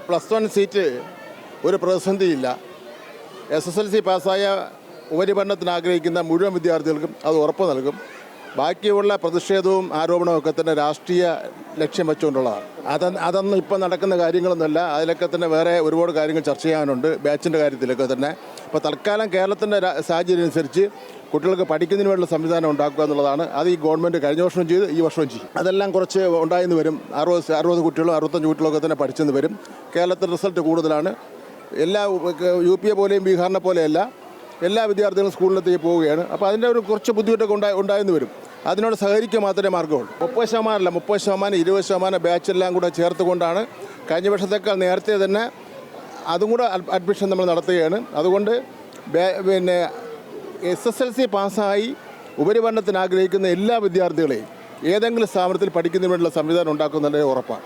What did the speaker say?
Plus one seat ഒരു പ്രതിസന്ധിയില്ല. SSLC പാസ്സായ ഉപരിപഠനത്തിന് ആഗ്രഹിക്കുന്ന മുഴുവൻ വിദ്യാർത്ഥികൾക്കും അത് ഉറപ്പ് നൽകും. ബാക്കിയുള്ള പ്രതിഷേധവും ആരോപണവും ഒക്കെ തന്നെ രാഷ്ട്രീയ ലക്ഷ്യം വെച്ചുകൊണ്ടുള്ളതാണ്. അതൊന്നും ഇപ്പം നടക്കുന്ന കാര്യങ്ങളൊന്നുമല്ല. അതിലൊക്കെ തന്നെ വേറെ ഒരുപാട് കാര്യങ്ങൾ ചർച്ച ചെയ്യാനുണ്ട്. ബാച്ചിൻ്റെ കാര്യത്തിലൊക്കെ തന്നെ ഇപ്പോൾ തൽക്കാലം കേരളത്തിൻ്റെ സാഹചര്യം അനുസരിച്ച് കുട്ടികൾക്ക് പഠിക്കുന്നതിന് വേണ്ടിയുള്ള സംവിധാനം ഉണ്ടാക്കുക എന്നുള്ളതാണ്. അത് ഈ ഗവൺമെൻറ് കഴിഞ്ഞ വർഷവും ചെയ്ത് ഈ വർഷവും ചെയ്യും. അതെല്ലാം കുറച്ച് ഉണ്ടായെന്ന് വരും. 60 കുട്ടികളും 65 കുട്ടികളൊക്കെ തന്നെ പഠിച്ചെന്ന് വരും. കേരളത്തിൽ റിസൾട്ട് കൂടുതലാണ്. എല്ലാ UP പോലെയും ബീഹാറിനെ പോലെയല്ല, എല്ലാ വിദ്യാർത്ഥികളും സ്കൂളിലെത്തേക്ക് പോവുകയാണ്. അപ്പോൾ അതിൻ്റെ ഒരു കുറച്ച് ബുദ്ധിമുട്ടൊക്കെ ഉണ്ടായെന്ന് വരും. അതിനോട് സഹകരിക്കുക മാത്രമേ മാർഗ്ഗമുള്ളൂ. 30% 20% ബാച്ചെല്ലാം കൂടെ ചേർത്തുകൊണ്ടാണ് കഴിഞ്ഞ വർഷത്തേക്കാൾ നേരത്തെ തന്നെ അതും കൂടെ അഡ്മിഷൻ നമ്മൾ നടത്തുകയാണ്. അതുകൊണ്ട് പിന്നെ SSLC പാസ്സായി ഉപരിപഠനത്തിന് ആഗ്രഹിക്കുന്ന എല്ലാ വിദ്യാർത്ഥികളെയും ഏതെങ്കിലും സ്ഥാപനത്തിൽ പഠിക്കുന്നതിന് വേണ്ടിയുള്ള സംവിധാനം ഉണ്ടാക്കുന്നതിൻ്റെ ഉറപ്പാണ്.